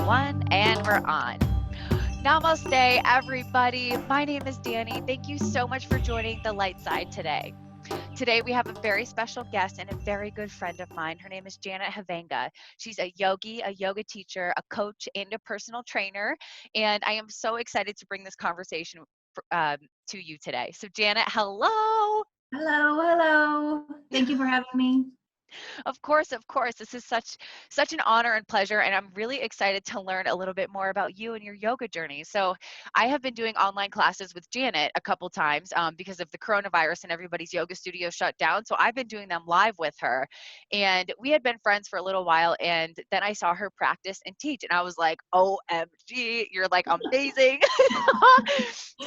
one, and we're on. Namaste, everybody. My name is Dani. Thank you so much for joining the Light Side today. Today, we have a very special guest and a very good friend of mine. Her name is Janet Havenga. She's a yogi, a yoga teacher, a coach, and a personal trainer. And I am so excited to bring this conversation to you today. So, Janet, hello. Hello, hello. Thank you for having me. Of course, of course. This is such an honor and pleasure, and I'm really excited to learn a little bit more about you and your yoga journey. So, I have been doing online classes with Janet a couple times because of the coronavirus and everybody's yoga studio shut down. So, I've been doing them live with her, and we had been friends for a little while, and then I saw her practice and teach, and I was like, "OMG, you're like amazing!"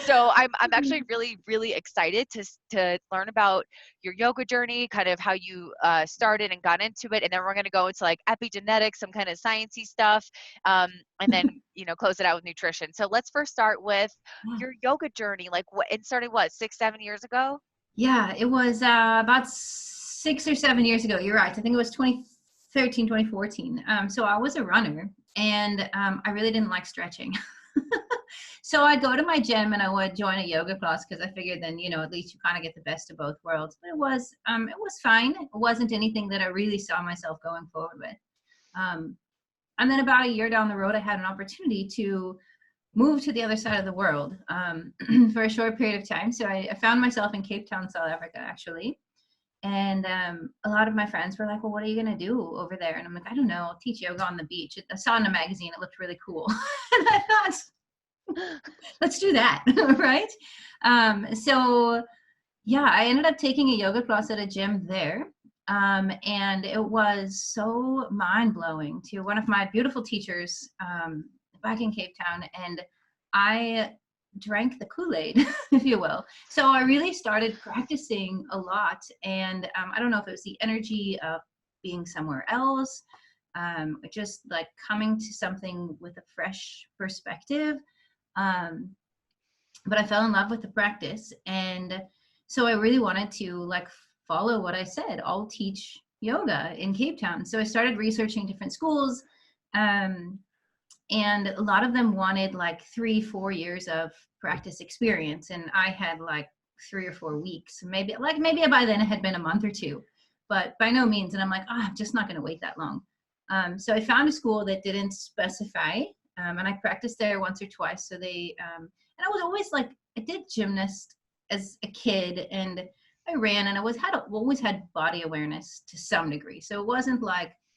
So, I'm actually really excited to learn about your yoga journey, kind of how you started and got into it, and then we're going to go into like epigenetics, some kind of sciencey stuff, and then close it out with nutrition. So let's first start with your yoga journey. Like, it started 6-7 years ago? Yeah, it was about 6 or 7 years ago. You're right. I think it was 2013, 2014. So I was a runner, and I really didn't like stretching. So I'd go to my gym and I would join a yoga class because I figured then, at least you kind of get the best of both worlds. But it was fine. It wasn't anything that I really saw myself going forward with. And then about a year down the road, I had an opportunity to move to the other side of the world for a short period of time. So I found myself in Cape Town, South Africa, actually. And a lot of my friends were like, well, what are you going to do over there? And I'm like, I don't know. I'll teach yoga on the beach. I saw in a magazine, it looked really cool. And I thought, let's do that, right? So yeah, I ended up taking a yoga class at a gym there. And it was so mind-blowing to one of my beautiful teachers back in Cape Town. And I drank the Kool-Aid, if you will. So I really started practicing a lot. And I don't know if it was the energy of being somewhere else, just like coming to something with a fresh perspective. But I fell in love with the practice. And so I really wanted to follow what I said. I'll teach yoga in Cape Town. So I started researching different schools. And a lot of them wanted 3-4 years of practice experience. And I had 3 or 4 weeks, maybe by then it had been a month or two, but by no means. And I'm like, I'm just not going to wait that long. So I found a school that didn't specify. And I practiced there once or twice. So they, and I was always I did gymnast as a kid, and I ran, and I always had body awareness to some degree. So it wasn't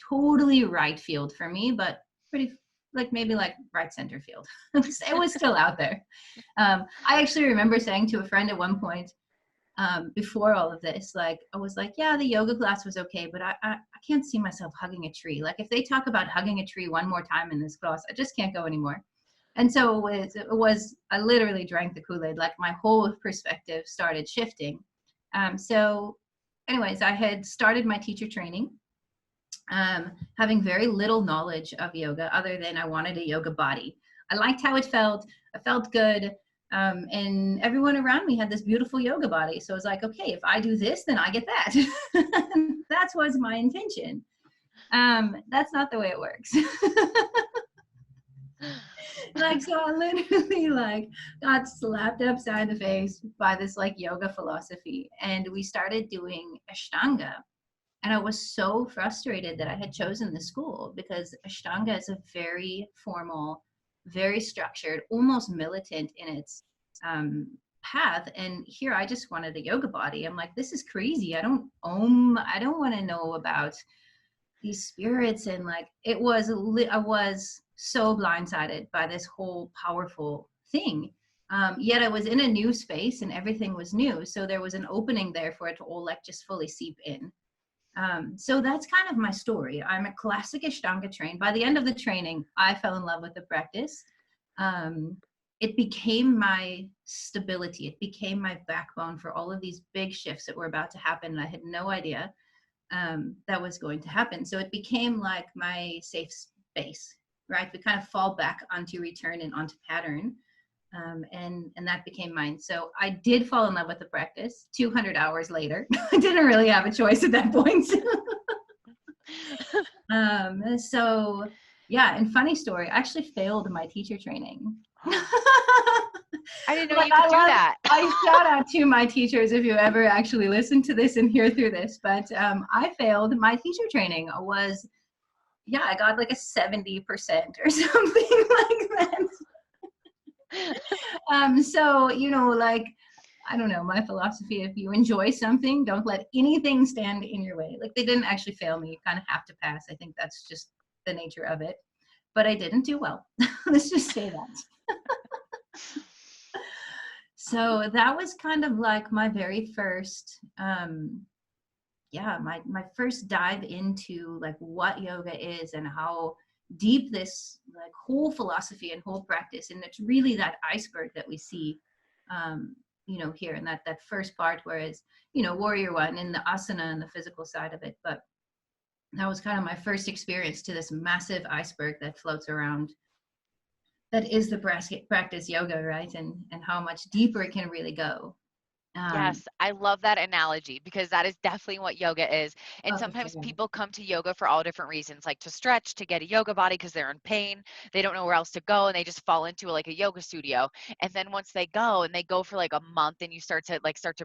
totally right field for me, but pretty maybe right center field. It was still out there. I actually remember saying to a friend at one point, before all of this, I was yeah, the yoga class was okay, but I can't see myself hugging a tree. If they talk about hugging a tree one more time in this class, I just can't go anymore. And so I literally drank the Kool-Aid. My whole perspective started shifting. So anyways, I had started my teacher training, having very little knowledge of yoga other than I wanted a yoga body. I liked how it felt. I felt good. And everyone around me had this beautiful yoga body. So I was like, okay, if I do this, then I get that. That was my intention. That's not the way it works. So I literally got slapped upside the face by this yoga philosophy. And we started doing Ashtanga. And I was so frustrated that I had chosen the school, because Ashtanga is a very formal, very structured, almost militant in its path. And here I just wanted a yoga body. I'm like, this is crazy. I don't want to know about these spirits. And I was so blindsided by this whole powerful thing. Yet I was in a new space and everything was new. So there was an opening there for it to all just fully seep in. So that's kind of my story. I'm a classic Ashtanga trained. By the end of the training, I fell in love with the practice. It became my stability. It became my backbone for all of these big shifts that were about to happen. And I had no idea that was going to happen. So it became my safe space, right? We kind of fall back onto return and onto pattern. And that became mine. So I did fall in love with the practice 200 hours later. I didn't really have a choice at that point. So Yeah, and funny story, I actually failed my teacher training. I didn't know Like you could do that. I shout out to my teachers if you ever actually listen to this and hear through this, but I failed my teacher training. I got like a 70% or something like that. So, like, I don't know, my philosophy, if you enjoy something, don't let anything stand in your way. Like, they didn't actually fail me. You kind of have to pass. I think that's just the nature of it. But I didn't do well. Let's just say that. So that was kind of like my very first, my first dive into like what yoga is and how deep this like whole philosophy and whole practice. And it's really that iceberg that we see, here in that first part, where it's, warrior one and the asana and the physical side of it. But that was kind of my first experience to this massive iceberg that floats around, that is the practice yoga, right? And how much deeper it can really go. Yes, I love that analogy because that is definitely what yoga is. And Oh, for sometimes sure. people come to yoga for all different reasons, like to stretch, to get a yoga body because they're in pain. They don't know where else to go and they just fall into like a yoga studio. And then once they go and they go for like a month and you start to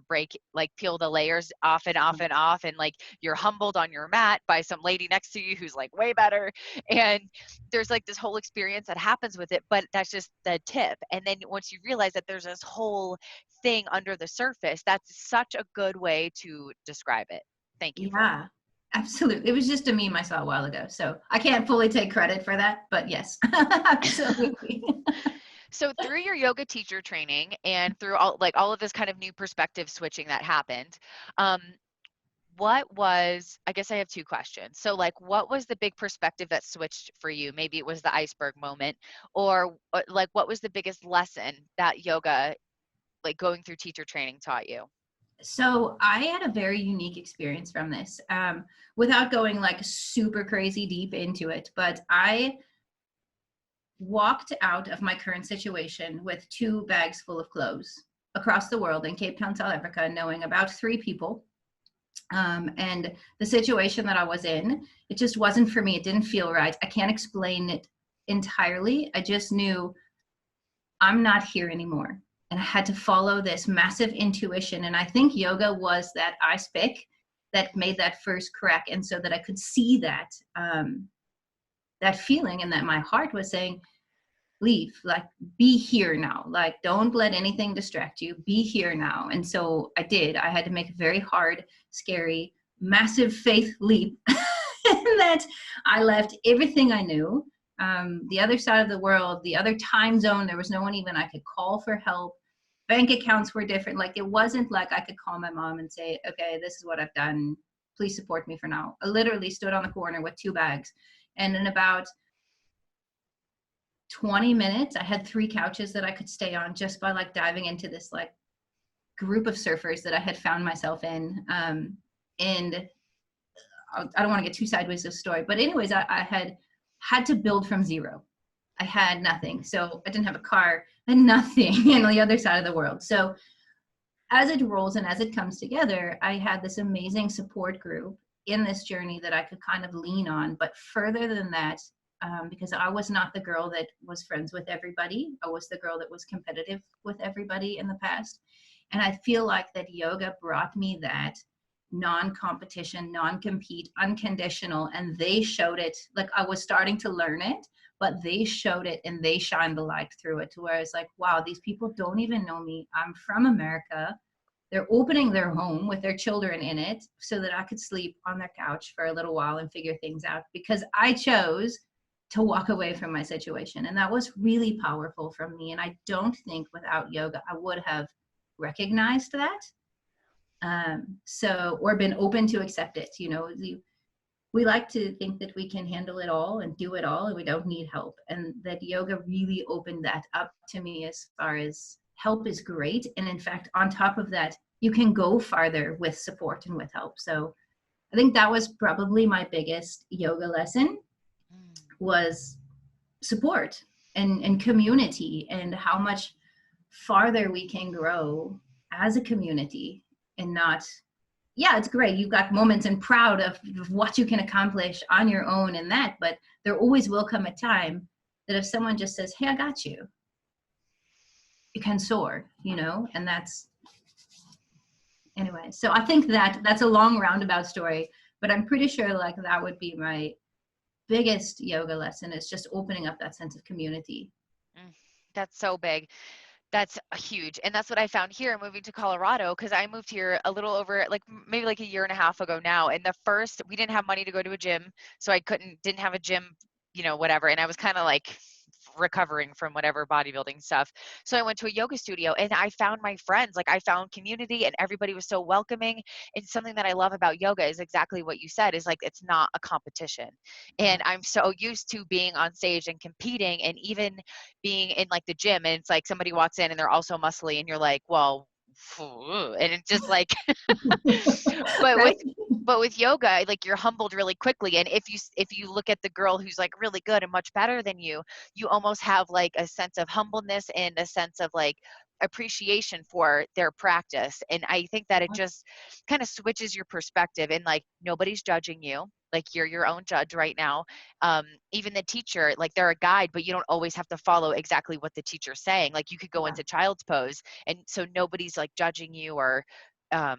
break, like peel the layers off and off and off. And like you're humbled on your mat by some lady next to you who's like way better. And there's like this whole experience that happens with it, but that's just the tip. And then once you realize that there's this whole thing under the surface, that's such a good way to describe it. Thank you for that. Yeah, absolutely. It was just a meme I saw a while ago, so I can't fully take credit for that, but yes, absolutely. So through your yoga teacher training and through all of this kind of new perspective switching that happened, um, what was, I guess I have two questions. So like what was the big perspective that switched for you? Maybe it was the iceberg moment, or like what was the biggest lesson that yoga, like going through teacher training, taught you? So I had a very unique experience from this, without going like super crazy deep into it, but I walked out of my current situation with 2 bags full of clothes across the world in Cape Town, South Africa, knowing about 3 people. And the situation that I was in, it just wasn't for me. It didn't feel right. I can't explain it entirely. I just knew I'm not here anymore. And I had to follow this massive intuition. And I think yoga was that ice pick that made that first crack. And so that I could see that feeling, and that my heart was saying, leave, like, be here now, like, don't let anything distract you, be here now. And so I did. I had to make a very hard, scary, massive faith leap that I left everything I knew, the other side of the world, the other time zone. There was no one even I could call for help. Bank accounts were different. Like, it wasn't like I could call my mom and say, okay, this is what I've done, please support me for now. I literally stood on the corner with 2 bags, and in about 20 minutes I had 3 couches that I could stay on, just by like diving into this like group of surfers that I had found myself in. And I don't want to get too sideways of the story, but anyways, I had to build from zero. I had nothing. So I didn't have a car and nothing on the other side of the world. So as it rolls and as it comes together, I had this amazing support group in this journey that I could kind of lean on. But further than that, because I was not the girl that was friends with everybody, I was the girl that was competitive with everybody in the past. And I feel like that yoga brought me that non-competition, non-compete, unconditional. And they showed it, like, I was starting to learn it, but they showed it and they shined the light through it, to where it's like, wow, these people don't even know me. I'm from America. They're opening their home with their children in it so that I could sleep on their couch for a little while and figure things out, because I chose to walk away from my situation. And that was really powerful from me. And I don't think without yoga, I would have recognized that. Or been open to accept it. We like to think that we can handle it all and do it all and we don't need help. And that yoga really opened that up to me, as far as help is great. And in fact, on top of that, you can go farther with support and with help. So I think that was probably my biggest yoga lesson, was support and community, and how much farther we can grow as a community, and not yeah, it's great. You've got moments and proud of what you can accomplish on your own in that, but there always will come a time that if someone just says, hey, I got you, you can soar, and that's, anyway. So I think that's a long roundabout story, but I'm pretty sure like that would be my biggest yoga lesson, is just opening up that sense of community. That's so big. That's huge. And that's what I found here moving to Colorado, because I moved here a little over like maybe like a year and a half ago now. And we didn't have money to go to a gym. So didn't have a gym, whatever. And I was kind of like recovering from whatever bodybuilding stuff. So I went to a yoga studio and I found my friends, like I found community and everybody was so welcoming. And something that I love about yoga is exactly what you said, is like, it's not a competition. And I'm so used to being on stage and competing, and even being in like the gym, and it's like somebody walks in and they're also muscly and you're like, well, and it's just like but with Right? but with yoga, like, you're humbled really quickly. And if you look at the girl who's like really good and much better than you, you almost have like a sense of humbleness and a sense of like appreciation for their practice. And I think that it just kind of switches your perspective, and like nobody's judging you. Like, you're your own judge right now. Even the teacher, like, they're a guide, but you don't always have to follow exactly what the teacher's saying. Like, you could go Yeah. into child's pose, and so nobody's like judging you, or um,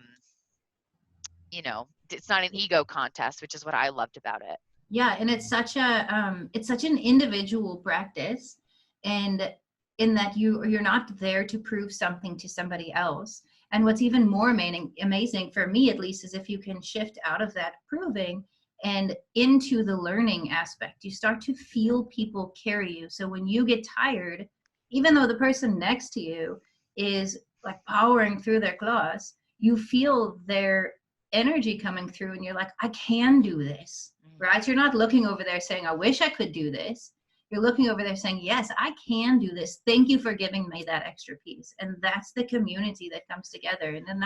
it's not an ego contest, which is what I loved about it. Yeah, and it's such an individual practice, and in that you're not there to prove something to somebody else. And what's even more amazing for me, at least, is if you can shift out of that proving and into the learning aspect. You start to feel people carry you. So when you get tired, even though the person next to you is like powering through their class, you feel their energy coming through, and you're like, I can do this. Right? You're not looking over there saying, I wish I could do this. You're looking over there saying, yes, I can do this. Thank you for giving me that extra piece. And that's the community that comes together. And then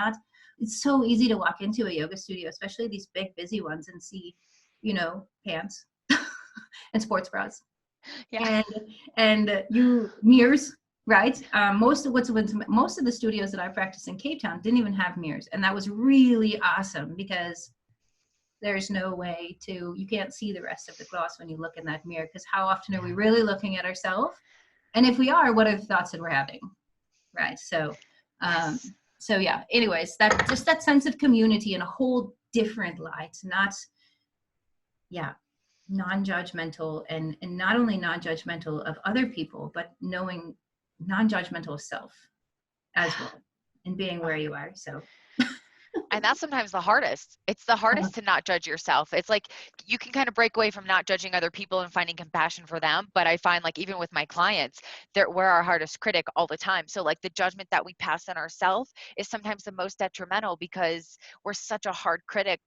it's so easy to walk into a yoga studio, especially these big, busy ones, and see, pants and sports bras Yeah. and you mirrors, right? Most of the studios that I practiced in Cape Town didn't even have mirrors. And that was really awesome, because there's no way you can't see the rest of the class when you look in that mirror, because how often are we really looking at ourselves? And if we are, what are the thoughts that we're having? Right. Yes. So yeah, anyways, that sense of community in a whole different light, non-judgmental, and not only non-judgmental of other people, but knowing non-judgmental of self as well, and being where you are. So And that's sometimes the hardest. It's the hardest to not judge yourself. It's like you can kind of break away from not judging other people and finding compassion for them. But I find, like, even with my clients, we're our hardest critic all the time. So like the judgment that we pass on ourselves is sometimes the most detrimental, because we're such a hard critic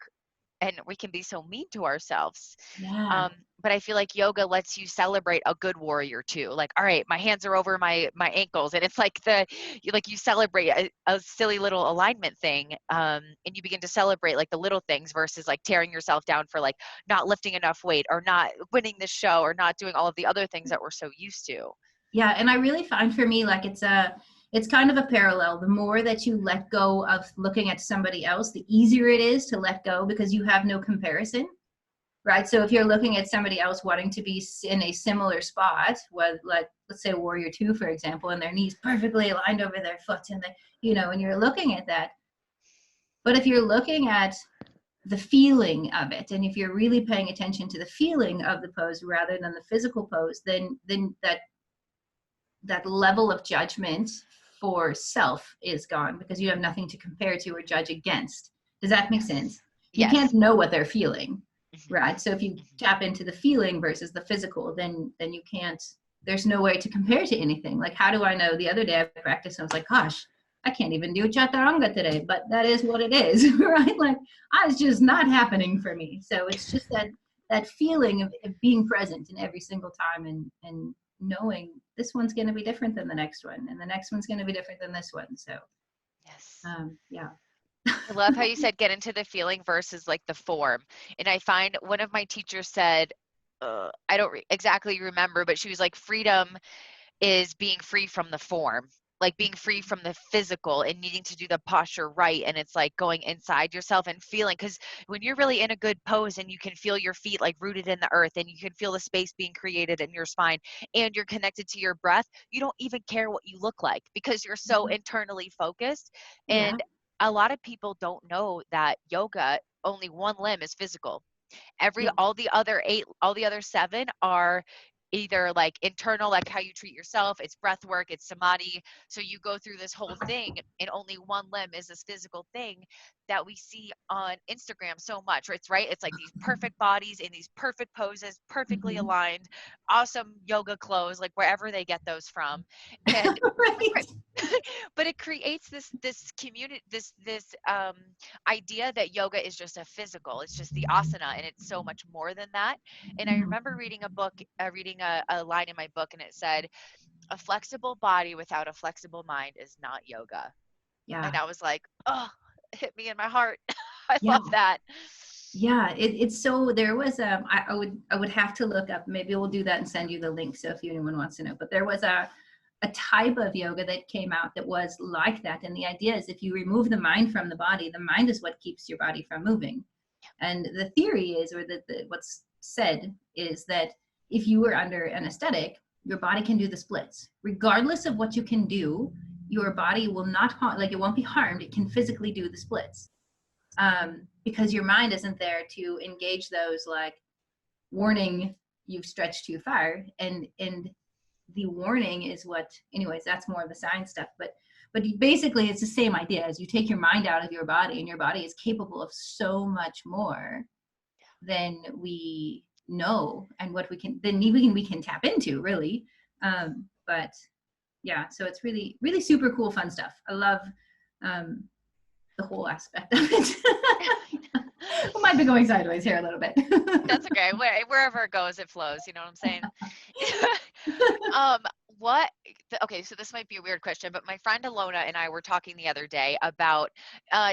and we can be so mean to ourselves. yeah. But I feel like yoga lets you celebrate a good warrior too. Like, all right, my hands are over my ankles, and it's like you celebrate a silly little alignment thing, and you begin to celebrate like the little things versus like tearing yourself down for like not lifting enough weight or not winning the show or not doing all of the other things that we're so used to. Yeah, and I really find for me, like, it's kind of a parallel. The more that you let go of looking at somebody else, the easier it is to let go, because you have no comparison, right? So if you're looking at somebody else wanting to be in a similar spot, like, let's say Warrior 2, for example, and their knees perfectly aligned over their foot, and you're looking at that. But if you're looking at the feeling of it, and if you're really paying attention to the feeling of the pose rather than the physical pose, then that level of judgment for self is gone, because you have nothing to compare to or judge against. Does that make sense? You can't Yes. know what they're feeling, Mhm. right? So if you Mhm. tap into the feeling versus the physical, then you can't, there's no way to compare to anything. Like, how do I know? The other day I practiced and I was like, gosh, I can't even do chaturanga today, but that is what it is, right? Like, it's just not happening for me. So it's just that feeling of being present in every single time, and knowing this one's going to be different than the next one, and the next one's going to be different than this one. So Yes. yeah. I love how you said get into the feeling versus like the form. And I find one of my teachers said, I don't exactly remember, but she was like, freedom is being free from the form. like being free from the physical and needing to do the posture right, and it's like going inside yourself and feeling, because when you're really in a good pose and you can feel your feet like rooted in the earth and you can feel the space being created in your spine and you're connected to your breath, you don't even care what you look like because you're so internally focused. Yeah. And a lot of people don't know that yoga, only one limb is physical. Yeah. All the other eight, all the other seven are either like internal, like how you treat yourself, it's breath work, it's samadhi. So you go through this whole thing and only one limb is this physical thing that we see on Instagram so much, right? It's right, it's like these perfect bodies in these perfect poses, perfectly Mhm. aligned, awesome yoga clothes, like wherever they get those from. And Right. but it creates this community, this idea that yoga is just a physical, it's just the asana, and it's so much more than that. And I Mhm. remember reading a book, reading a line in my book, and it said, a flexible body without a flexible mind is not yoga. And Yeah. I was like, oh, it hit me in my heart. I Yeah. love that. Yeah, it's so there was I would have to look up, maybe we'll do that and send you the link so if anyone wants to know, but there was a type of yoga that came out that was like that, and the idea is if you remove the mind from the body, the mind is what keeps your body from moving. And the theory is, or what's said is that if you were under anesthetic, your body can do the splits regardless of what you can do. Your body will not like it won't be harmed, it can physically do the splits, because your mind isn't there to engage those like warning, you've stretched too far, and the warning is what, anyways, that's more of the science stuff, but basically it's the same idea as you take your mind out of your body, and your body is capable of so much more than we know, and what we can then we can tap into really. But yeah, so it's really really super cool fun stuff. I love um, the whole aspect of it. We might be going sideways here a little bit. That's okay. Wherever it goes, it flows. You know what I'm saying? um, what? Okay, so this might be a weird question, but my friend Alona and I were talking the other day about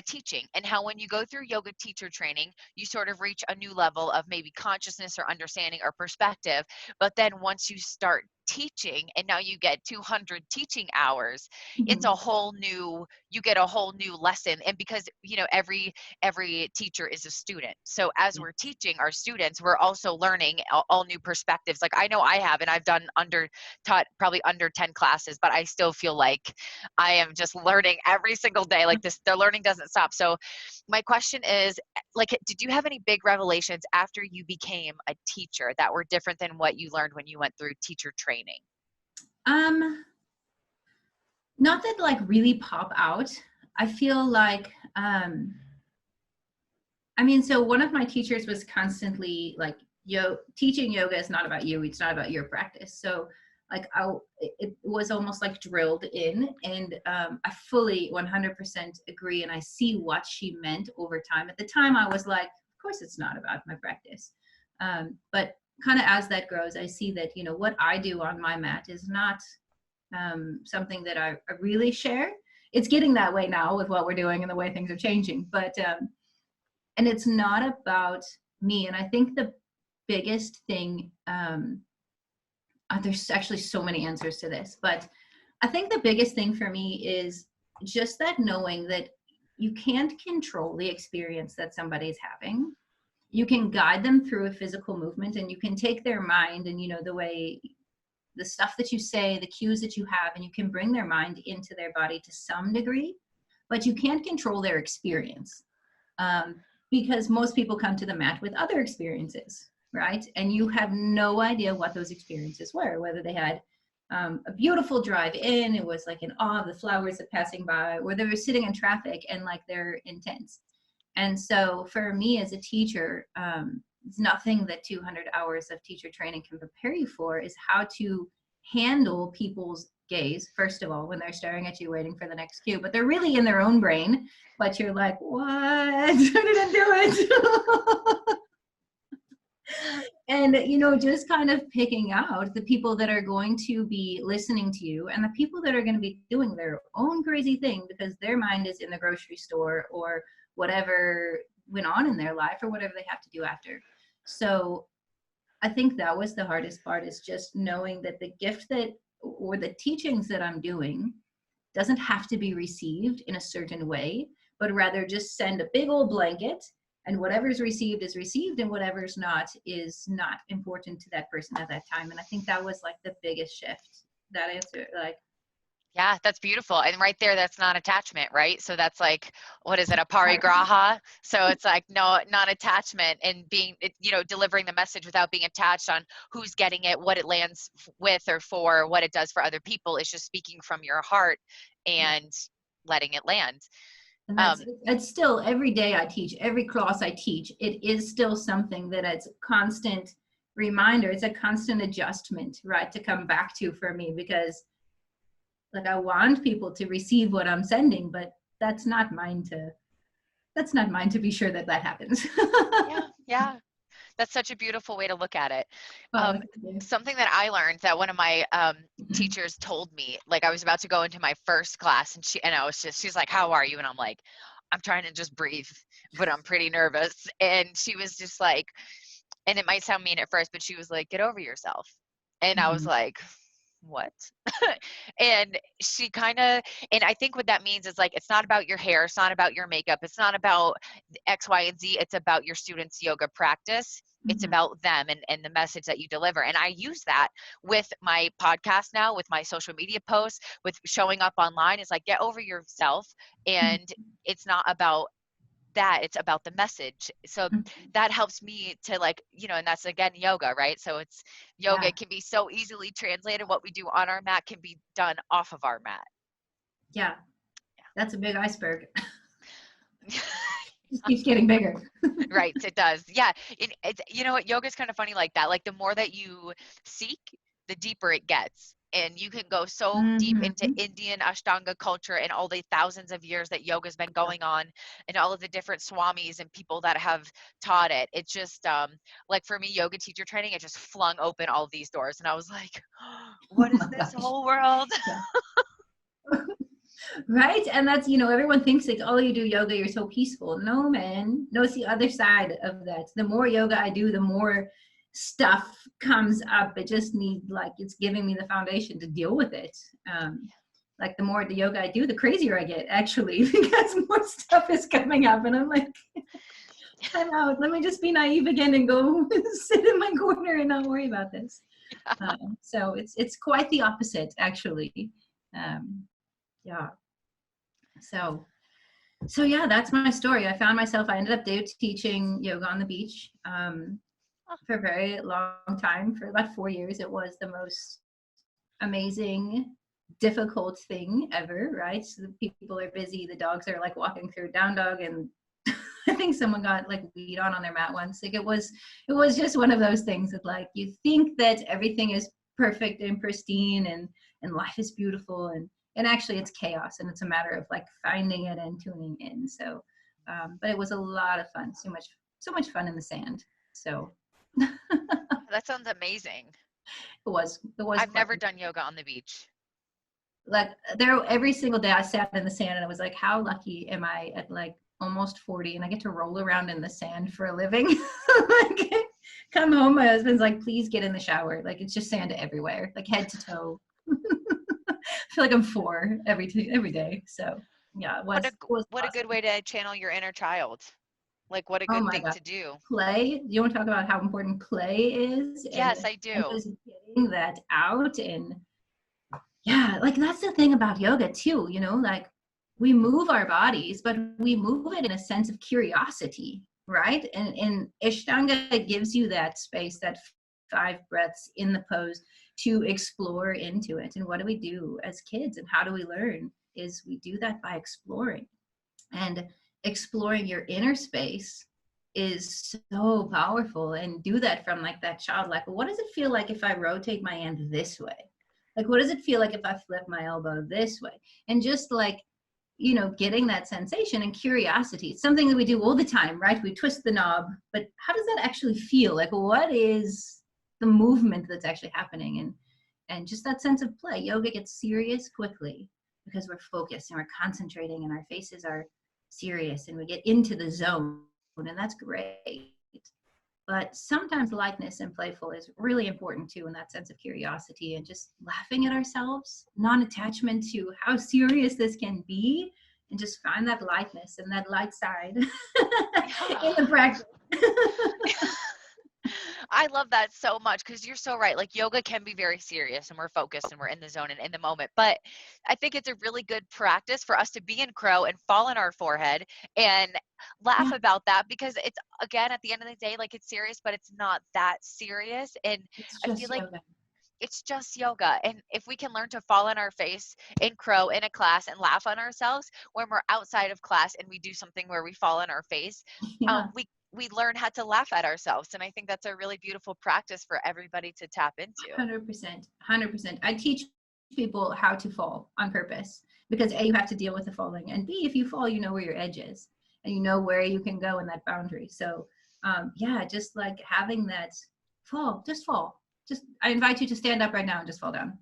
teaching, and how when you go through yoga teacher training, you sort of reach a new level of maybe consciousness or understanding or perspective. But then once you start teaching and now you get 200 teaching hours, it's a Mhm. whole new, you get a whole new lesson. And because every teacher is a student, so as Yeah. we're teaching our students, we're also learning all new perspectives. Like I know I have, and I've done taught probably under 10 classes, but I still feel like I am just learning every single day. Like this, the learning doesn't stop. So my question is, like, did you have any big revelations after you became a teacher that were different than what you learned when you went through teacher training? Um, Not that like really pop out. I feel like I mean, so one of my teachers was constantly like, teaching yoga is not about you, it's not about your practice. So like it was almost like drilled in, and I fully 100% agree, and I see what she meant over time. At the time I was like, of course it's not about my practice, but kind of as that grows, I see that, you know, what I do on my mat is not something that I really share. It's getting that way now with what we're doing and the way things are changing, but and it's not about me. And I think the biggest thing, there's actually so many answers to this, but I think the biggest thing for me is just that knowing that you can't control the experience that somebody's having. You can guide them through a physical movement, and you can take their mind and, you know, the way, the stuff that you say, the cues that you have, and you can bring their mind into their body to some degree, but you can't control their experience, um, because most people come to the mat with other experiences, right? And you have no idea what those experiences were, whether they had a beautiful drive in, it was like an awe of the flowers that passing by, or they were sitting in traffic and like they're intense. And so for me as a teacher, it's nothing that 200 hours of teacher training can prepare you for, is how to handle people's gaze, first of all, when they're staring at you waiting for the next cue, but they're really in their own brain, but you're like, what? I didn't do it. And, you know, just kind of picking out the people that are going to be listening to you, and the people that are going to be doing their own crazy thing because their mind is in the grocery store or whatever went on in their life or whatever they have to do after. So I think that was the hardest part, is just knowing that the gift that, or the teachings that I'm doing, doesn't have to be received in a certain way, but rather just send a big old blanket, and whatever's received is received, and whatever's not is not important to that person at that time. And I think that was like the biggest shift. That answer, like, Yeah, that's beautiful. And right there, that's non-attachment, right? So that's like, what is it, a parigraha? So it's like, no, non-attachment, and being, delivering the message without being attached on who's getting it, what it lands with or for, what it does for other people. It's just speaking from your heart yeah. and letting it land. And Um, it's still every day I teach, every class I teach, it is still something that it's a constant reminder. It's a constant adjustment, right, to come back to for me, because like I want people to receive what I'm sending, but that's not mine to be sure that that happens. yeah, yeah. That's such a beautiful way to look at it. Oh, Something that I learned that one of my teachers told me, like I was about to go into my first class, and I was she's like, "How are you?" And I'm like, "I'm trying to just breathe, but I'm pretty nervous." And she was just like, and it might sound mean at first, but she was like, "Get over yourself." And I was Mhm. like, what? And she kind of, and I think what that means is like, it's not about your hair, it's not about your makeup, it's not about X, Y, and Z, it's about your students' yoga practice. It's Mhm. about them and the message that you deliver. And I use that with my podcast now, with my social media posts, with showing up online. It's like, get over yourself. And it's not about that, it's about the message. So Mhm. that helps me to, like, and that's again yoga, right? So it's yoga, Yeah, it can be so easily translated. What we do on our mat can be done off of our mat. yeah, that's a big iceberg. Yeah. Just keeps getting bigger. Right, it does. Yeah, you know what, yoga is kind of funny like that. Like the more that you seek, the deeper it gets. And you can go so deep into Hmm. Indian Ashtanga culture and all the thousands of years that yoga's been going on, and all of the different swamis and people that have taught it. It just, like for me, yoga teacher training, it just flung open all these doors. And I was like, Oh what is my this gosh. whole world? Yeah. Right? And that's, everyone thinks like, oh, you do yoga, you're so peaceful. No, man. No, it's the other side of that. The more yoga I do, the more stuff comes up. It just needs, like, it's giving me the foundation to deal with it. Like the more the yoga I do, the crazier I get, actually, because more stuff is coming up. And I'm like, time out. Let me just be naive again and go sit in my corner and not worry about this. So it's quite the opposite, actually. Um, yeah. So yeah, that's my story. I found myself, I ended up day teaching yoga on the beach for a very long time, for about 4 years. It was the most amazing, difficult thing ever, right? So the people are busy, the dogs are like walking through down dog, and I think someone got like weed on their mat once. Like it was just one of those things that, like, you think that everything is perfect and pristine, and life is beautiful, and actually it's chaos, and it's a matter of like finding it and tuning in. So but it was a lot of fun, so much fun in the sand. So That sounds amazing. it was I've quite never done yoga on the beach. like there. Every single day I sat in the sand, and I was like, how lucky am I at like almost 40 and I get to roll around in the sand for a living. Like, come home, my husband's like, please get in the shower. Like, it's just sand everywhere, like head to toe. I feel like I'm four every day. So yeah, it was What a good awesome. way to channel your inner child. Like, what a Oh good my thing god. to do. Play. You want to talk about how important play is, Yes, I and do. just getting that out. And yeah, like that's the thing about yoga too, like we move our bodies, but we move it in a sense of curiosity, right? And Ishtanga gives you that space, that 5 breaths in the pose, to explore into it. And what do we do as kids, and how do we learn? Is we do that by exploring. And exploring your inner space is so powerful. And do that from like that child, like, what does it feel like if I rotate my hand this way? Like, what does it feel like if I flip my elbow this way? And just like, getting that sensation and curiosity. It's something that we do all the time, right? We twist the knob, but how does that actually feel? Like, what is the movement that's actually happening? And just that sense of play. Yoga gets serious quickly because we're focused and we're concentrating, and our faces are serious, and we get into the zone, and that's great. But sometimes lightness and playful is really important too, in that sense of curiosity and just laughing at ourselves, non-attachment to how serious this can be, and just find that lightness and that light side in the practice. I love that so much because you're so right. Like yoga can be very serious and we're focused and we're in the zone and in the moment. But I think it's a really good practice for us to be in crow and fall on our forehead and laugh Yeah, about that because it's, again, at the end of the day, like it's serious, but it's not that serious. And it's I feel just like yoga. it's just yoga. And if we can learn to fall on our face in crow in a class and laugh on ourselves when we're outside of class and we do something where we fall on our face, Yeah, we learn how to laugh at ourselves. And I think that's a really beautiful practice for everybody to tap into. 100%, 100%. I teach people how to fall on purpose because A, you have to deal with the falling, and B, if you fall, you know where your edge is and you know where you can go in that boundary. So, yeah, just like having that fall, just fall. Just, I invite you to stand up right now and just fall down.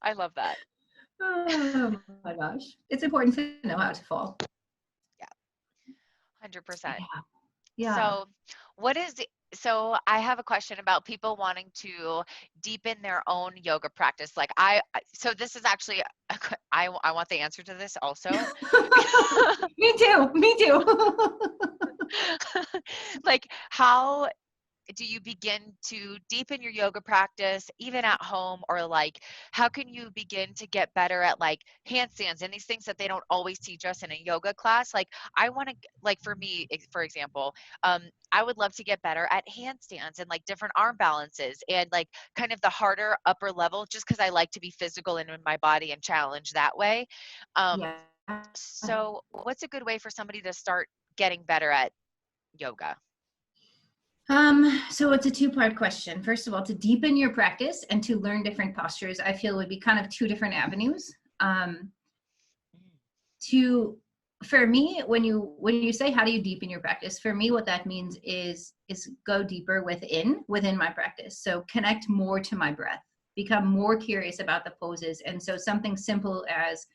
I love that. Oh my gosh. It's important to know how to fall. Yeah, 100%. Yeah. Yeah. So, what is so I have a question about people wanting to deepen their own yoga practice. Like so this is actually I want the answer to this also. Me too. Me too. Like how do you begin to deepen your yoga practice even at home, or like how can you begin to get better at like handstands and these things that they don't always teach us in a yoga class? Like I want to, like for me for example, I would love to get better at handstands and like different arm balances and like kind of the harder upper level, just because I like to be physical and in my body and challenge that way. um Yeah. so what's a good way for somebody to start getting better at yoga? So it's a two-part question. First of all, to deepen your practice and to learn different postures, I feel would be kind of two different avenues. To For me, when you say how do you deepen your practice, for me what that means is go deeper within my practice. So connect more to my breath, become more curious about the poses. And so something simple as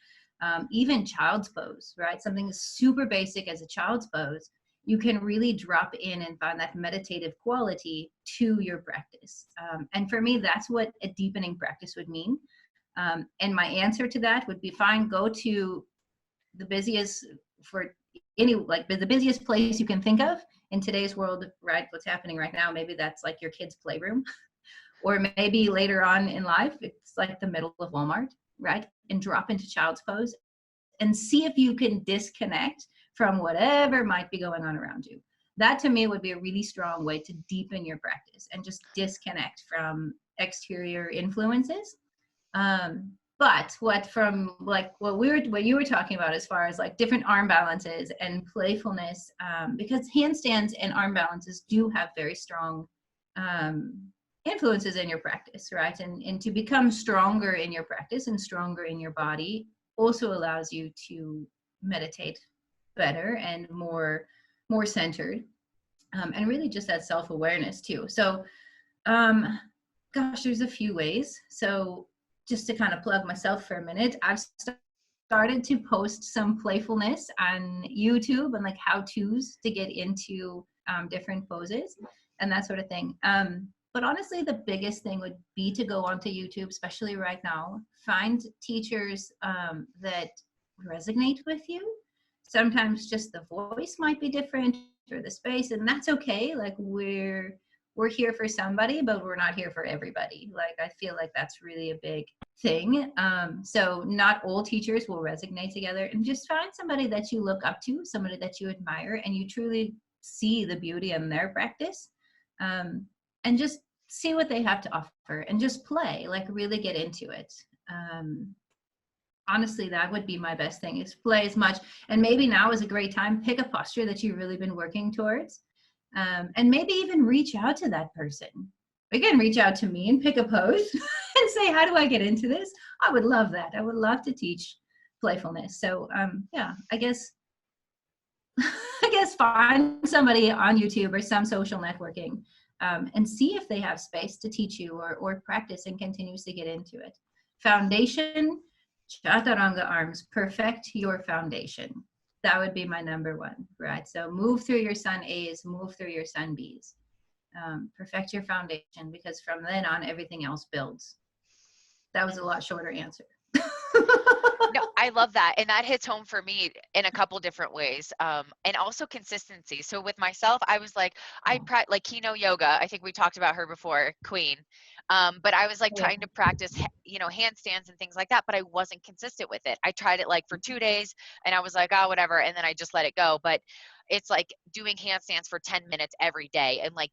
even child's pose, right? Something super basic as a child's pose, you can really drop in and find that meditative quality to your practice. And for me, that's what a deepening practice would mean. And my answer to that would be fine, go to the busiest for any, like the busiest place you can think of in today's world, right? What's happening right now, maybe that's like your kid's playroom, or maybe later on in life it's like the middle of Walmart, right? And drop into child's pose and see if you can disconnect from whatever might be going on around you. That to me would be a really strong way to deepen your practice and just disconnect from exterior influences. But what you were talking about as far as like different arm balances and playfulness, because handstands and arm balances do have very strong influences in your practice, right? And to become stronger in your practice and stronger in your body also allows you to meditate better and more centered, and really just that self-awareness too. So gosh, there's a few ways. So just to kind of plug myself for a minute, I've started to post some playfulness on YouTube and like how-tos to get into different poses and that sort of thing. But honestly, the biggest thing would be to go onto YouTube, especially right now, find teachers that resonate with you. Sometimes just the voice might be different or the space, and that's okay. Like we're here for somebody, but we're not here for everybody. Like I feel like that's really a big thing. So not all teachers will resonate together, and just find somebody that you look up to, somebody that you admire, and you truly see the beauty in their practice, and just see what they have to offer, and just play, like really get into it. Honestly, that would be my best thing, is play as much. And maybe now is a great time, pick a posture that you've really been working towards. And maybe even reach out to that person. Again, reach out to me and pick a pose and say, how do I get into this? I would love that. I would love to teach playfulness. So yeah, I guess find somebody on YouTube or some social networking, and see if they have space to teach you or practice and continuously get into it. Foundation, chaturanga arms, perfect your foundation. That would be my number one, right? So move through your sun A's, move through your sun B's. Perfect your foundation, because from then on, everything else builds. That was a lot shorter answer. No, I love that. And that hits home for me in a couple different ways. And also consistency. So with myself, I was like, like Kino Yoga. I think we talked about her before, Queen. But I was like Yeah. trying to practice, handstands and things like that, but I wasn't consistent with it. I tried it like for 2 days and I was like, oh, whatever. And then I just let it go. But it's like doing handstands for 10 minutes every day and like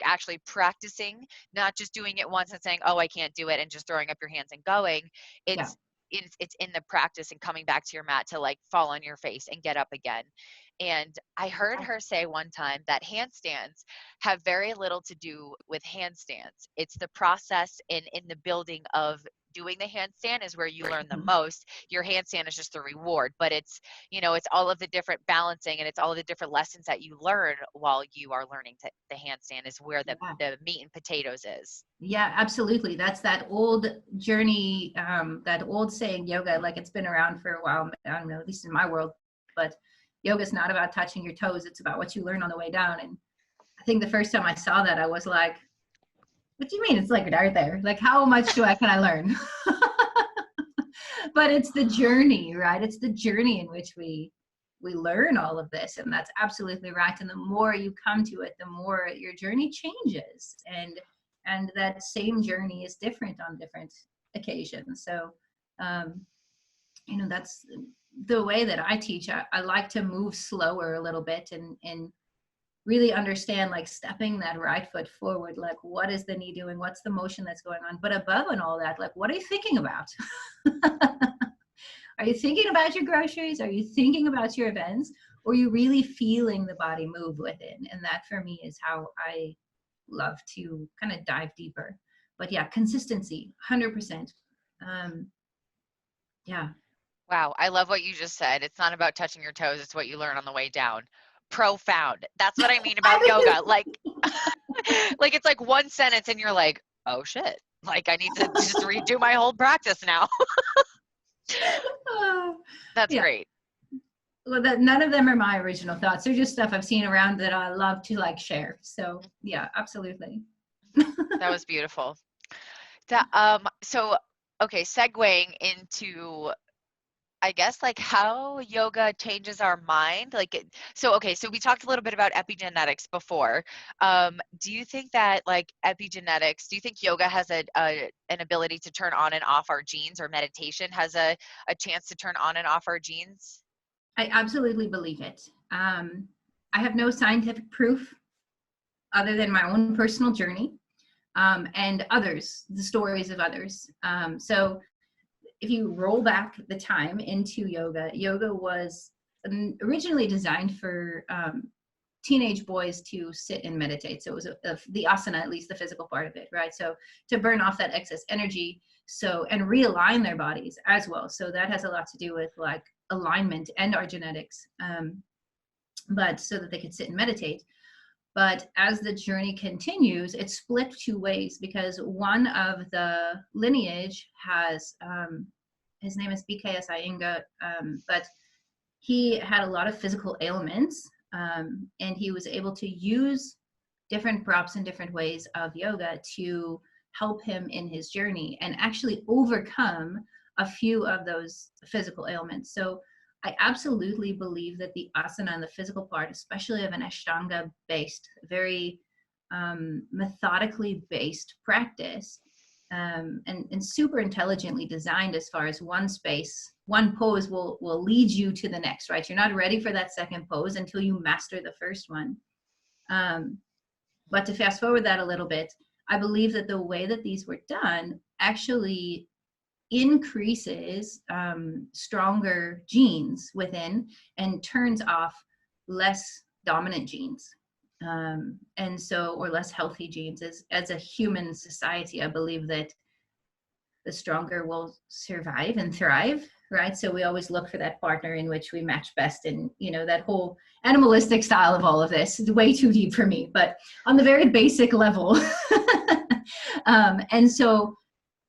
actually practicing, not just doing it once and saying, oh, I can't do it, and just throwing up your hands and going. Yeah. It's in the practice and coming back to your mat to like fall on your face and get up again. And I heard her say one time that handstands have very little to do with handstands. It's the process in the building of doing the handstand is where you learn the most. Your handstand is just the reward, but it's all of the different balancing, and it's all of the different lessons that you learn while you are learning the handstand is where the meat and potatoes is. Yeah, absolutely. That's that old journey, that old saying, yoga, like it's been around for a while. I don't know, at least in my world, but yoga is not about touching your toes. It's about what you learn on the way down. And I think the first time I saw that, I was like, what do you mean? It's like right there. Like, how much can I learn? But it's the journey, right? It's the journey in which we learn all of this. And that's absolutely right. And the more you come to it, the more your journey changes. And that same journey is different on different occasions. So, that's the way that I teach. I like to move slower a little bit and really understand, like stepping that right foot forward, like what is the knee doing? What's the motion that's going on? But above and all that, like, what are you thinking about? Are you thinking about your groceries? Are you thinking about your events? Or are you really feeling the body move within? And that for me is how I love to kind of dive deeper. But yeah, consistency, 100%. Yeah. Wow, I love what you just said. It's not about touching your toes, it's what you learn on the way down. Profound. That's what I mean about yoga. Like like it's like one sentence and you're like, "Oh shit. Like I need to just redo my whole practice now." That's Yeah. great. Well, none of them are my original thoughts. They're just stuff I've seen around that I love to like share. So yeah, absolutely. That was beautiful. So okay, segueing into, I guess, like how yoga changes our mind. So we talked a little bit about epigenetics before. Do you think that like epigenetics, do you think yoga has an ability to turn on and off our genes, or meditation has a chance to turn on and off our genes? I absolutely believe it. I have no scientific proof other than my own personal journey, and others, the stories of others. So if you roll back the time into yoga, yoga was originally designed for teenage boys to sit and meditate. So it was the asana, at least the physical part of it, right? So to burn off that excess energy, and realign their bodies as well. So that has a lot to do with like alignment and our genetics, but so that they could sit and meditate. But as the journey continues, it's split two ways, because one of the lineage has, his name is BKS Iyengar, but he had a lot of physical ailments, and he was able to use different props and different ways of yoga to help him in his journey and actually overcome a few of those physical ailments. So I absolutely believe that the asana and the physical part, especially of an Ashtanga-based, very methodically based practice, and super intelligently designed as far as one pose will lead you to the next, right? You're not ready for that second pose until you master the first one. But to fast forward that a little bit, I believe that the way that these were done actually increases stronger genes within and turns off less dominant genes, or less healthy genes. As a human society, I believe that the stronger will survive and thrive, right? So we always look for that partner in which we match best, and that whole animalistic style of all of this is way too deep for me, but on the very basic level. And so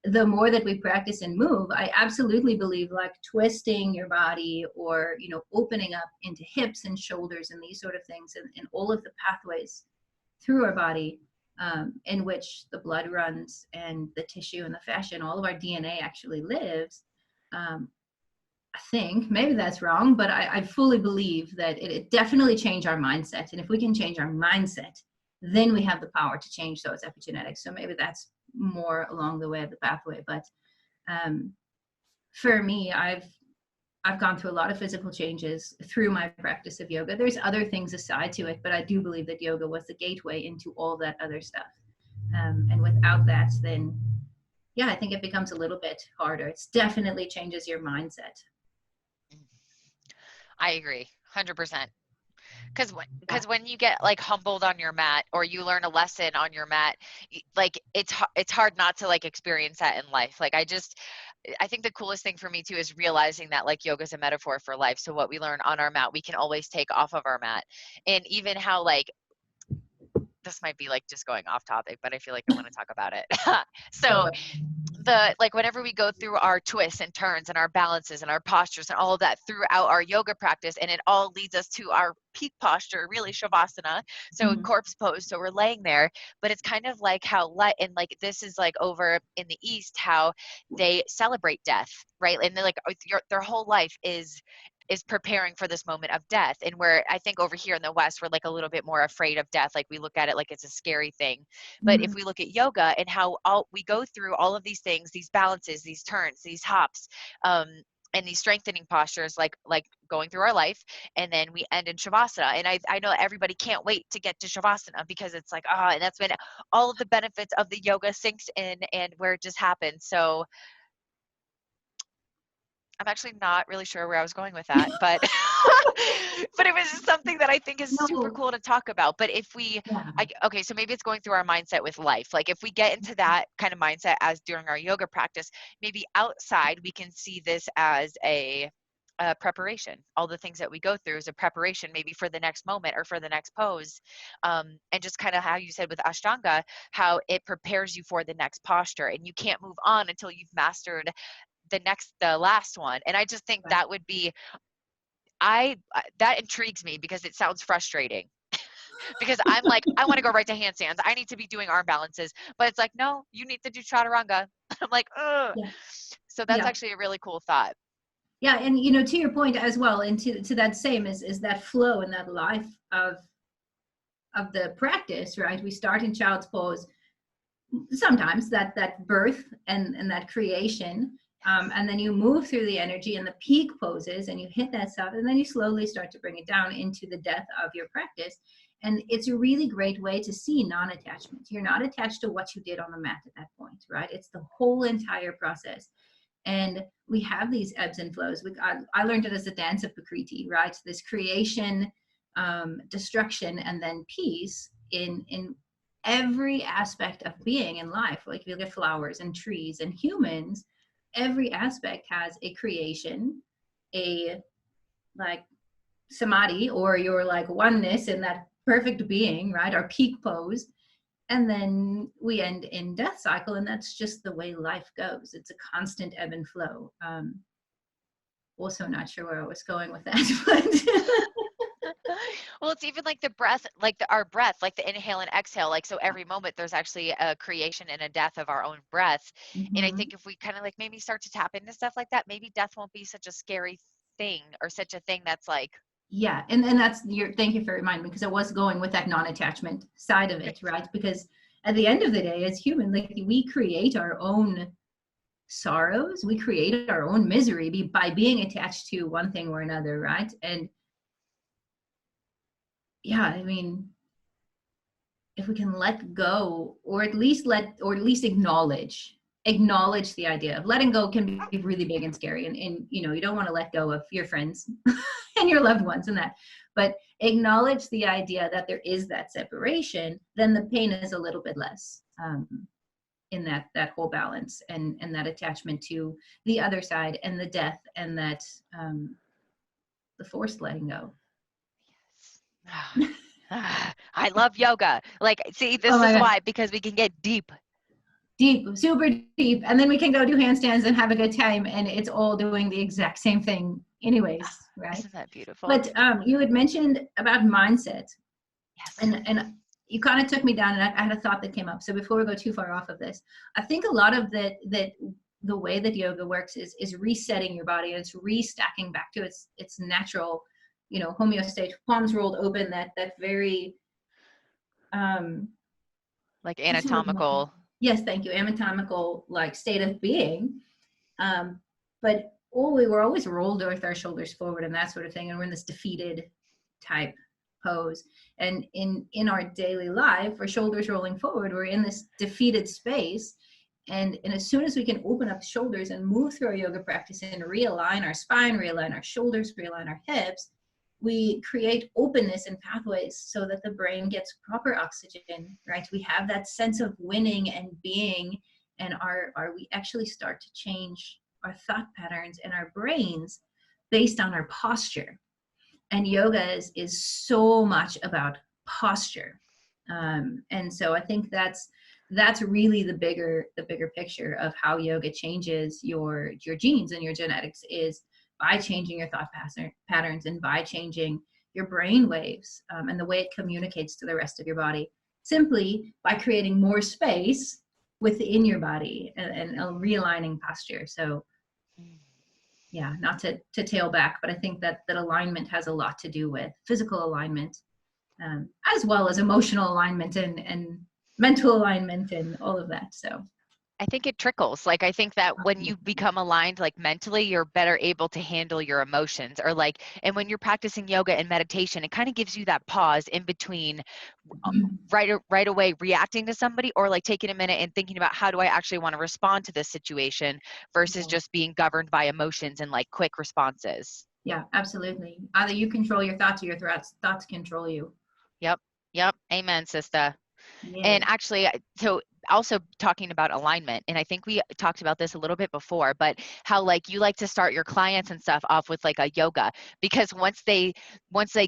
the more that we practice and move, I absolutely believe like twisting your body, or, you know, opening up into hips and shoulders and these sort of things, and all of the pathways through our body, in which the blood runs and the tissue and the fascia and all of our DNA actually lives. I think maybe that's wrong, but I fully believe that it definitely changed our mindset. And if we can change our mindset, then we have the power to change those epigenetics. So maybe that's more along the way of the pathway. But for me, I've gone through a lot of physical changes through my practice of yoga. There's other things aside to it, but I do believe that yoga was the gateway into all that other stuff. And without that, then yeah, I think it becomes a little bit harder. It's definitely changes your mindset. I agree, 100%. Because when you get like humbled on your mat, or you learn a lesson on your mat, like it's hard not to like experience that in life. Like I think the coolest thing for me too is realizing that like yoga is a metaphor for life. So what we learn on our mat, we can always take off of our mat. And even how like, this might be like just going off topic, but I feel like I want to talk about it. So like whenever we go through our twists and turns and our balances and our postures and all of that throughout our yoga practice, and it all leads us to our peak posture, really shavasana, so corpse pose, so we're laying there. But it's kind of like how and like this is like over in the East, how they celebrate death, right? And they're like their whole life is preparing for this moment of death. And where I think over here in the West, we're like a little bit more afraid of death. Like we look at it like it's a scary thing. But if we look at yoga and how we go through all of these things, these balances, these turns, these hops, and these strengthening postures, like going through our life, and then we end in shavasana. And I know everybody can't wait to get to shavasana, because it's like, and that's when all of the benefits of the yoga sinks in, and where it just happens. So I'm actually not really sure where I was going with that, but but it was just something that I think is super cool to talk about. But if okay, so maybe it's going through our mindset with life. Like if we get into that kind of mindset as during our yoga practice, maybe outside we can see this as a preparation. All the things that we go through is a preparation, maybe for the next moment or for the next pose. And just kind of how you said with Ashtanga, how it prepares you for the next posture, and you can't move on until you've mastered the last one. And I just think that would be, that intrigues me, because it sounds frustrating. Because I'm like, I want to go right to handstands, I need to be doing arm balances, but it's like, no, you need to do chaturanga. I'm like, ugh. So that's actually a really cool thought. Yeah, and you know, to your point as well, and to that same is that flow and that life of the practice, right? We start in child's pose, sometimes that birth and that creation, and then you move through the energy and the peak poses, and you hit that stuff, and then you slowly start to bring it down into the death of your practice. And it's a really great way to see non-attachment. You're not attached to what you did on the mat at that point, right? It's the whole entire process. And we have these ebbs and flows. I learned it as a dance of Prakriti, right? This creation, destruction, and then peace in every aspect of being in life. Like if you look at flowers and trees and humans, every aspect has a creation, a like samadhi, or your like oneness in that perfect being, right? Our peak pose. And then we end in death cycle, and that's just the way life goes. It's a constant ebb and flow. Also not sure where I was going with that, but well, it's even like the breath, like our breath, like the inhale and exhale. Like, so every moment there's actually a creation and a death of our own breath. And I think if we kind of like maybe start to tap into stuff like that, maybe death won't be such a scary thing, or such a thing that's like, yeah. And that's thank you for reminding me, because I was going with that non-attachment side of it, right? Because at the end of the day, as human, like we create our own sorrows, we create our own misery by being attached to one thing or another, right? And yeah, I mean, if we can let go, or at least acknowledge the idea of letting go can be really big and scary, and you know, you don't want to let go of your friends and your loved ones and that, but acknowledge the idea that there is that separation, then the pain is a little bit less, in that whole balance, and that attachment to the other side, and the death, and that the forced letting go. I love yoga. Like, see, this Oh my is God. why, because we can get deep. deep, super deep, and then we can go do handstands and have a good time, and it's all doing the exact same thing anyways, right? Isn't that beautiful? But you had mentioned about mindset, Yes. and you kind of took me down, and I had a thought that came up. So before we go too far off of this, I think a lot of that the way that yoga works is resetting your body, and it's restacking back to its natural, homeostate, palms rolled open, that very Like what's the word I'm looking for? anatomical. Yes, thank you, anatomical like state of being. But we're always rolled with our shoulders forward and that sort of thing, and we're in this defeated type pose. And in our daily life, our shoulders rolling forward, we're in this defeated space. And as soon as we can open up the shoulders and move through our yoga practice and realign our spine, realign our shoulders, realign our hips, we create openness and pathways so that the brain gets proper oxygen, right? We have that sense of winning and being, and we actually start to change our thought patterns and our brains based on our posture. And yoga is so much about posture. And so I think that's really the bigger picture of how yoga changes your genes and your genetics, is by changing your thought patterns and by changing your brain waves, and the way it communicates to the rest of your body, simply by creating more space within your body and realigning posture. So yeah, not to tail back, but I think that alignment has a lot to do with physical alignment, as well as emotional alignment and mental alignment and all of that. So I think it trickles. Like, I think that when you become aligned, like mentally, you're better able to handle your emotions, or like, and when you're practicing yoga and meditation, it kind of gives you that pause in between, right away reacting to somebody, or like taking a minute and thinking about how do I actually want to respond to this situation versus just being governed by emotions and like quick responses. yeah, absolutely. Either you control your thoughts or your thoughts control you. Yep. Yep. Amen, sister. Yeah. And actually, so also talking about alignment, and I think we talked about this a little bit before, but how like you like to start your clients and stuff off with like a yoga, because once they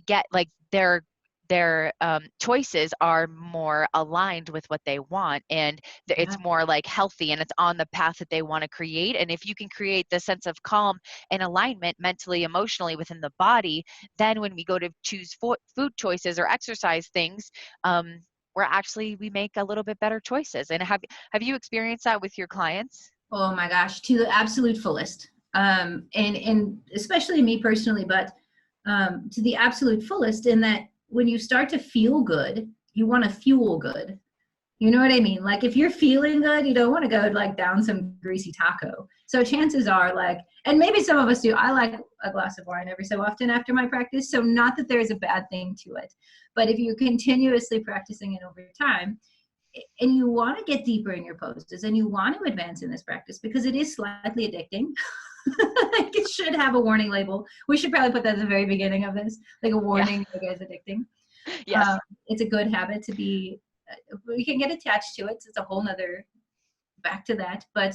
get like their choices are more aligned with what they want, and it's more like healthy, and it's on the path that they want to create. And if you can create this sense of calm and alignment mentally, emotionally within the body, then when we go to choose food choices or exercise things, we make a little bit better choices. And have you experienced that with your clients? Oh my gosh, to the absolute fullest. And especially me personally, but to the absolute fullest, in that when you start to feel good, you want to fuel good. You know what I mean? Like if you're feeling good, you don't want to go like down some greasy taco. So chances are like, and maybe some of us do, I like a glass of wine every so often after my practice. So not that there's a bad thing to it, but if you're continuously practicing it over time, and you want to get deeper in your poses and you want to advance in this practice, because it is slightly addicting. Like it should have a warning label. We should probably put that at the very beginning of this, like a warning, yeah. Yoga is addicting. Yes. It's a good habit to be, we can get attached to it. So it's a whole nother back to that. But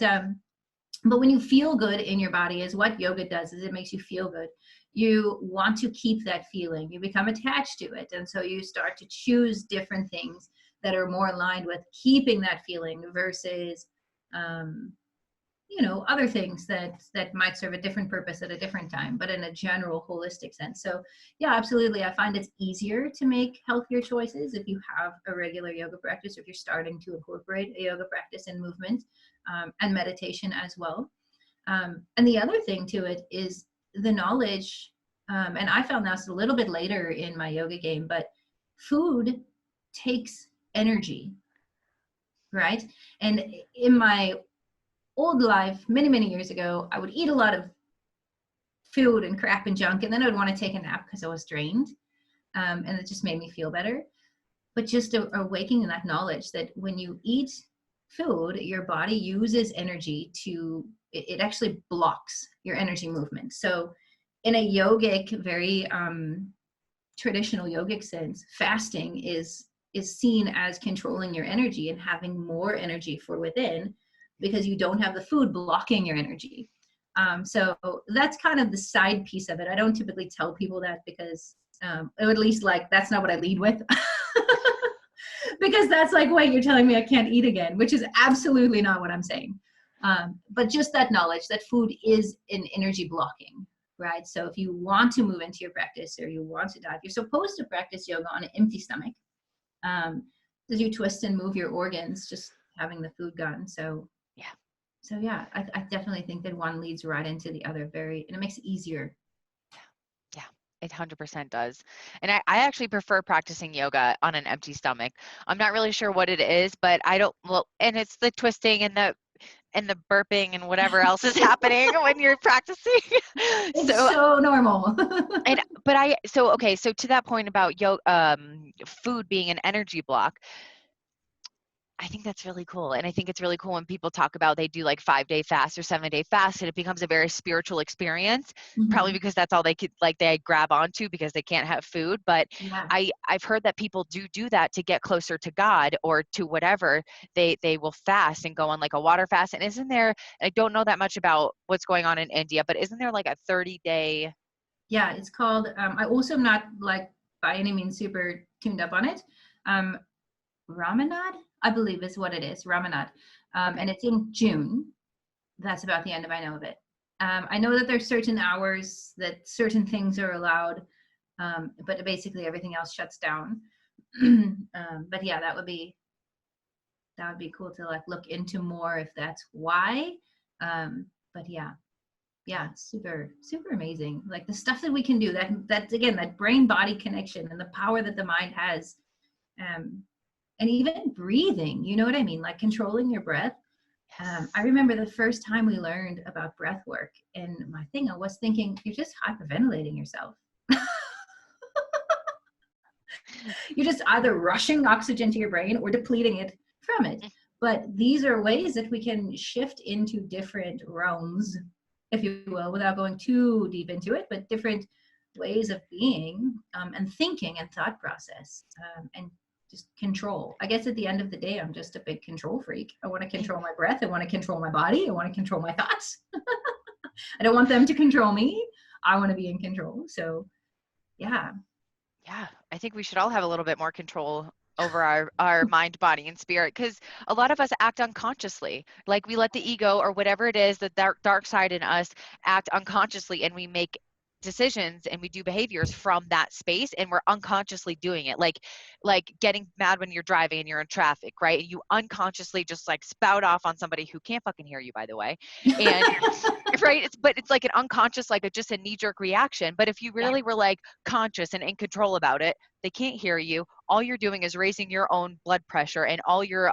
when you feel good in your body, is what yoga does, is it makes you feel good. You want to keep that feeling. You become attached to it. And so you start to choose different things that are more aligned with keeping that feeling versus, other things that might serve a different purpose at a different time, but in a general holistic sense. So yeah, absolutely. I find it's easier to make healthier choices if you have a regular yoga practice, or if you're starting to incorporate a yoga practice and movement, and meditation as well. And the other thing to it is the knowledge, and I found this a little bit later in my yoga game, but food takes energy, right? And in my old life, many years ago, I would eat a lot of food and crap and junk, and then I would want to take a nap because I was drained, and it just made me feel better. But just awakening that knowledge that when you eat food, your body uses energy to, it actually blocks your energy movement. So in a yogic, very traditional yogic sense, fasting is seen as controlling your energy and having more energy for within, because you don't have the food blocking your energy. So that's kind of the side piece of it. I don't typically tell people that, because or at least like that's not what I lead with. because that's like, wait, you're telling me I can't eat again, which is absolutely not what I'm saying. But just that knowledge that food is an energy blocking, right? So if you want to move into your practice or you want to dive, you're supposed to practice yoga on an empty stomach. As you twist and move your organs, just having the food gone. Yeah. So yeah, I definitely think that one leads right into the other and it makes it easier. Yeah, it 100% does. And I actually prefer practicing yoga on an empty stomach. I'm not really sure what it is, but I don't, well, and it's the twisting and the burping and whatever else is happening when you're practicing. It's So, so normal. okay, so to that point about food being an energy block, I think that's really cool. And I think it's really cool when people talk about they do like 5-day fast or 7-day fast, and it becomes a very spiritual experience, probably Mhm. because that's all they could, like, they grab onto because they can't have food. But Yeah. I've heard that people do that to get closer to God or to whatever. They will fast and go on like a water fast. And isn't there, I don't know that much about what's going on in India, but isn't there like a 30-day? Yeah, it's called, I also am not like by any means super tuned up on it. Um, Ramanad, I believe is what it is, Ramanad. And Okay. it's in June. That's about the end of I know of it. I know that there's certain hours that certain things are allowed, but basically everything else shuts down. But yeah, that would be cool to like look into more if that's why. But yeah, super amazing. Like the stuff that we can do, that again, that brain body connection and the power that the mind has. Um, and even breathing, you know what I mean? Like controlling your breath. I Yes. remember the first time we learned about breath work, and my thing, I was thinking, you're just hyperventilating yourself. You're just either rushing oxygen to your brain or depleting it from it. But these are ways that we can shift into different realms, if you will, without going too deep into it, but different ways of being, and thinking and thought process, and just control. I guess at the end of the day, I'm just a big control freak. I want to control my breath. I want to control my body. I want to control my thoughts. I don't want them to control me. I want to be in control. So yeah. Yeah, I think we should all have a little bit more control over our mind, body, and spirit, because a lot of us act unconsciously. Like we let the ego or whatever it is, the dark side in us, act unconsciously, and we make decisions and we do behaviors from that space, and we're unconsciously doing it, like getting mad when you're driving and you're in traffic, right? You unconsciously just like spout off on somebody who can't fucking hear you, by the way. And right, but it's like an unconscious, like just a knee-jerk reaction. But if you Yeah. really were like conscious and in control about it, they can't hear you. All you're doing is raising your own blood pressure and all your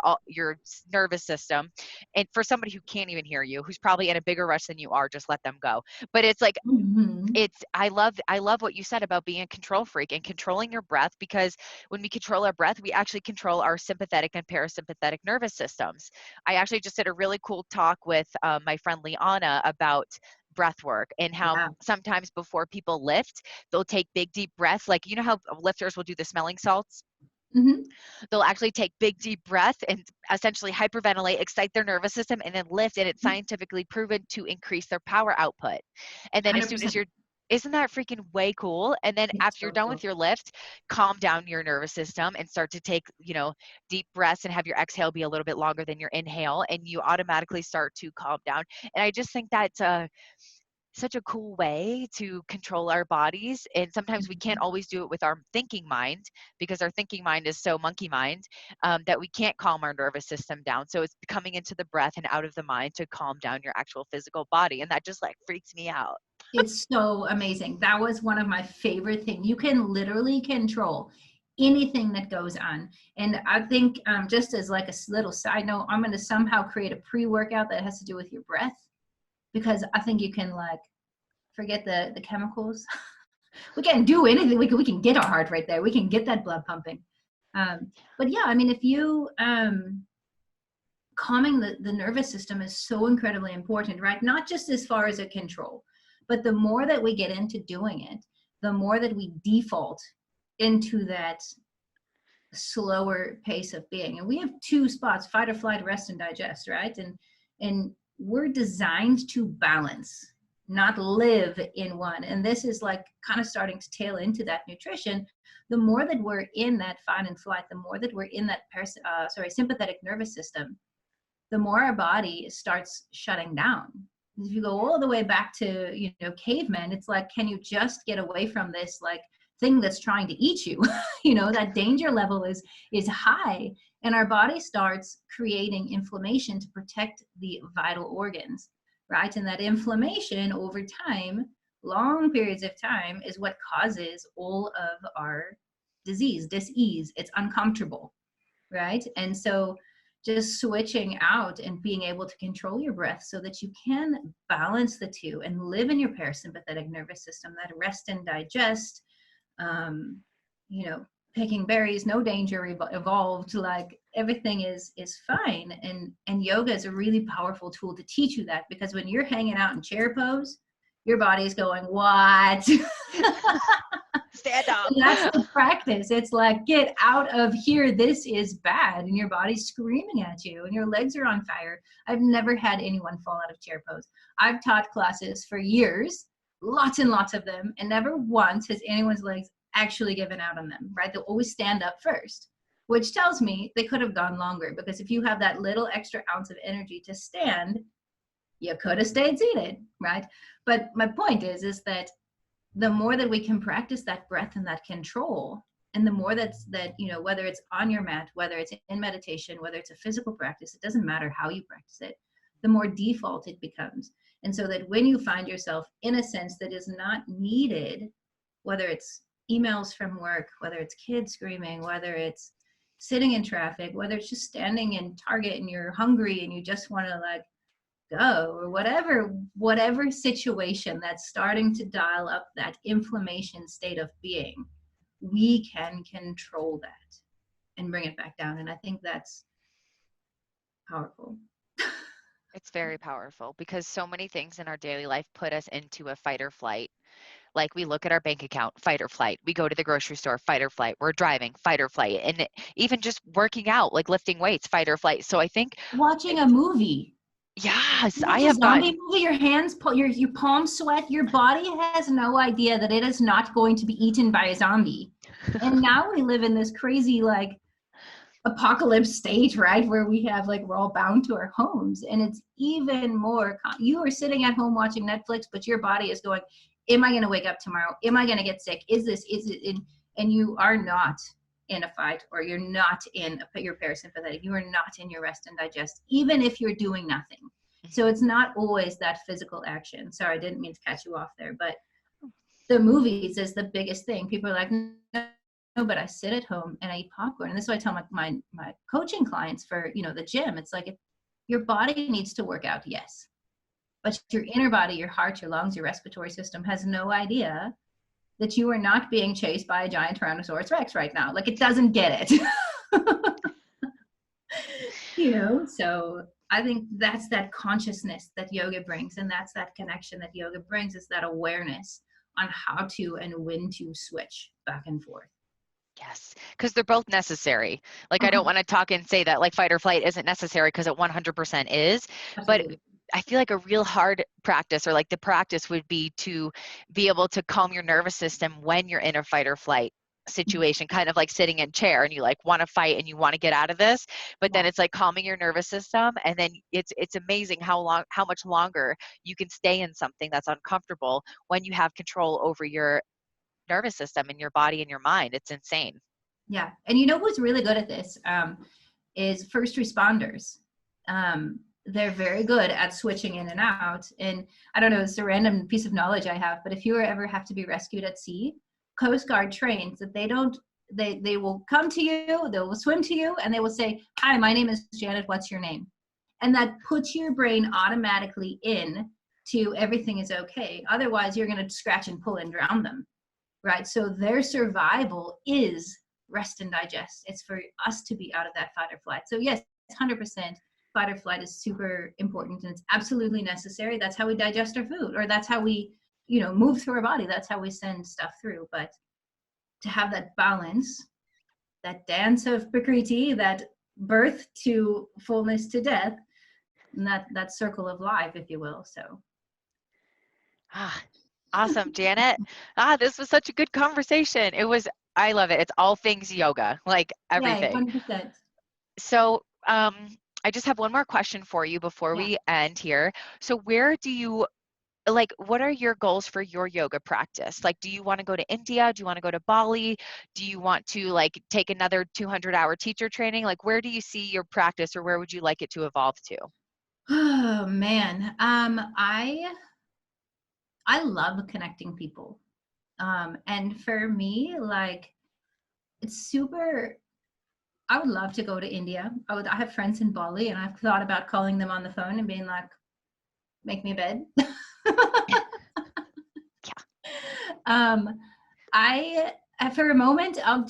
nervous system. And for somebody who can't even hear you, who's probably in a bigger rush than you are, just let them go. But it's like, Mhm. I love what you said about being a control freak and controlling your breath, because when we control our breath, we actually control our sympathetic and parasympathetic nervous systems. I actually just did a really cool talk with my friend Liana about breath work and how Yeah. sometimes before people lift, they'll take big deep breaths. Like, you know how lifters will do the smelling salts? Hmm. They'll actually take big deep breath and essentially hyperventilate, excite their nervous system, and then lift, and it's scientifically proven to increase their power output. And then as soon as 100%. you're, isn't that freaking way cool? And then It's after you're so done cool. with your lift, calm down your nervous system and start to take, deep breaths and have your exhale be a little bit longer than your inhale, and you automatically start to calm down. And I just think that's such a cool way to control our bodies. And sometimes we can't Mhm. always do it with our thinking mind, because our thinking mind is so monkey mind, that we can't calm our nervous system down. So it's coming into the breath and out of the mind to calm down your actual physical body. And that just like freaks me out. It's so amazing. That was one of my favorite things. You can literally control anything that goes on. And I think, just as like a little side note, I'm going to somehow create a pre-workout that has to do with your breath, because I think you can like forget the chemicals. We can't do anything. We can get our heart rate there. We can get that blood pumping. But yeah, I mean, if you, calming the nervous system is so incredibly important, right? Not just as far as a control, but the more that we get into doing it, the more that we default into that slower pace of being. And we have two spots: fight or flight, rest and digest, right? And we're designed to balance. not live in one. And this is like kind of starting to tail into that nutrition. The more that we're in that fight and flight, the more that we're in that sympathetic nervous system, the more our body starts shutting down. If you go all the way back to, you know, cavemen, it's like, can you just get away from this like thing that's trying to eat you? You know, that danger level is high, and our body starts creating inflammation to protect the vital organs, right? And that inflammation over time, long periods of time, is what causes all of our disease. It's uncomfortable, right? And so just switching out and being able to control your breath so that you can balance the two and live in your parasympathetic nervous system, that rest and digest, you know, picking berries, no danger evolved, like everything is fine. And yoga is a really powerful tool to teach you that, because when you're hanging out in chair pose, your body's going, what? Stand up. And that's the practice. It's like, get out of here. This is bad. And your body's screaming at you and your legs are on fire. I've never had anyone fall out of chair pose. I've taught classes for years, lots and lots of them, and never once has anyone's legs actually given out on them, right? They'll always stand up first, which tells me they could have gone longer, because if you have that little extra ounce of energy to stand, you could have stayed seated, right? But my point is that the more that we can practice that breath and that control, and the more that, you know, whether it's on your mat, whether it's in meditation, whether it's a physical practice, it doesn't matter how you practice it, the more default it becomes. And so that when you find yourself in a sense that is not needed, whether it's emails from work, whether it's kids screaming, whether it's sitting in traffic, whether it's just standing in Target and you're hungry and you just want to like go, or whatever situation that's starting to dial up that inflammation state of being, we can control that and bring it back down. And I think that's powerful. It's very powerful, because so many things in our daily life put us into a fight or flight. Like, we look at our bank account, fight or flight. We go to the grocery store, fight or flight. We're driving, fight or flight. And even just working out, like lifting weights, fight or flight. So I think, Watching a movie, yes, you I watch a have gotten, zombie movie, your hands, your palms sweat, your body has no idea that it is not going to be eaten by a zombie. And now we live in this crazy like apocalypse state, right, where we have like, we're all bound to our homes, and it's even more, you are sitting at home watching Netflix, but your body is going, am I going to wake up tomorrow? Am I going to get sick? Is it in? And you are not in a fight, or you're not in your parasympathetic, you are not in your rest and digest, even if you're doing nothing. So it's not always that physical action. Sorry, I didn't mean to catch you off there, but the movies is the biggest thing. People are like, no, but I sit at home and I eat popcorn. And this is what I tell my coaching clients for, you know, the gym. It's like, your body needs to work out, yes, but your inner body, your heart, your lungs, your respiratory system has no idea that you are not being chased by a giant Tyrannosaurus Rex right now. Like, it doesn't get it. You know, so I think that's that consciousness that yoga brings, and that's that connection that yoga brings, is that awareness on how to and when to switch back and forth. yes, because they're both necessary. Like, I don't want to talk and say that like fight or flight isn't necessary, because it 100% is. But Absolutely. I feel like a real hard practice, or like the practice, would be to be able to calm your nervous system when you're in a fight or flight situation, kind of like sitting in chair and you like want to fight and you want to get out of this, but then it's like calming your nervous system, and then it's amazing how much longer you can stay in something that's uncomfortable when you have control over your nervous system and your body and your mind. It's insane. Yeah. And you know who's really good at this is first responders. They're very good at switching in and out. And I don't know, it's a random piece of knowledge I have, but if you ever have to be rescued at sea, Coast Guard trains that they will come to you, they will swim to you, and they will say, hi, my name is Janet, what's your name? And that puts your brain automatically in to everything is okay. Otherwise, you're going to scratch and pull and drown them, right? So their survival is rest and digest. It's for us to be out of that fight or flight. So yes, 100% fight or flight is super important, and it's absolutely necessary. That's how we digest our food, or that's how we, you know, move through our body. That's how we send stuff through. But to have that balance, that dance of Prakriti, that birth to fullness to death, and that circle of life, if you will. So Ah, awesome, Janet. Ah, this was such a good conversation. I love it. It's all things yoga, like Yay, everything. 100%. So, I just have one more question for you before Yeah. we end here. So, what are your goals for your yoga practice? Like, do you want to go to India? Do you want to go to Bali? Do you want to like take another 200-hour teacher training? Like, where do you see your practice, or where would you like it to evolve to? Oh man. I love connecting people. And for me, like it's super, I would love to go to India. I have friends in Bali and I've thought about calling them on the phone and being like, make me a bed. um, I, for a moment, I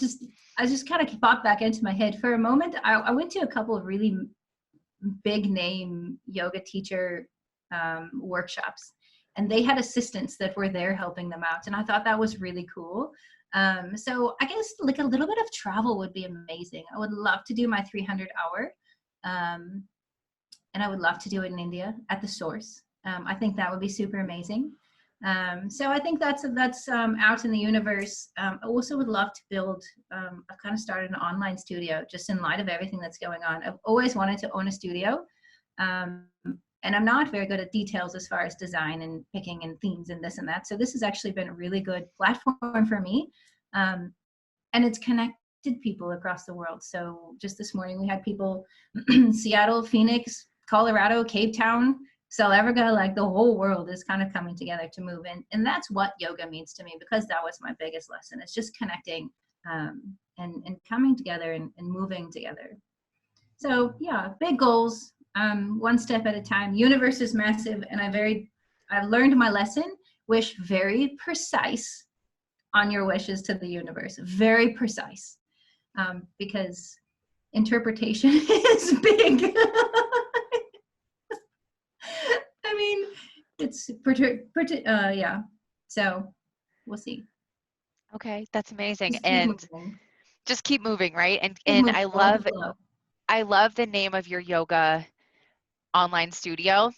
just kind of popped back into my head. For a moment, I went to a couple of really big name yoga teacher workshops, and they had assistants that were there helping them out, and I thought that was really cool. So I guess like a little bit of travel would be amazing. I would love to do my 300 hour, um, and I would love to do it in India at the source. I think that would be super amazing. So I think that's out in the universe. I also would love to build. I've kind of started an online studio just in light of everything that's going on. I've always wanted to own a studio, um, and I'm not very good at details as far as design and picking and themes and this and that. So this has actually been a really good platform for me, um, and it's connected people across the world. So just this morning we had people Seattle, Phoenix, Colorado, Cape Town, South Africa, like the whole world is kind of coming together to move in. And that's what yoga means to me, because that was my biggest lesson. It's just connecting, and coming together and moving together. So yeah, big goals, one step at a time. Universe is massive, and I've learned my lesson. Wish very precise on your wishes to the universe, very precise, because interpretation is big. I mean, it's yeah. So we'll see. Okay, that's amazing. Just keep And moving. just keep moving, right? Keep And moving. Go with the flow. I love the name of your yoga online studio.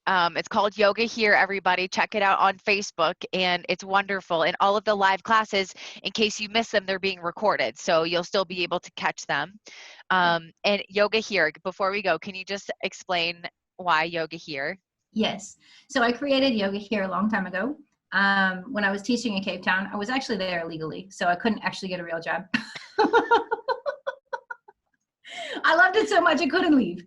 It's called Yoga Here, everybody. Check it out on Facebook, and it's wonderful. And all of the live classes, in case you miss them, they're being recorded, so you'll still be able to catch them. And Yoga Here, before we go, can you just explain why Yoga Here? Yes. So I created yoga here a long time ago. When I was teaching in Cape Town, I was actually there illegally, so I couldn't actually get a real job. I loved it so much I couldn't leave.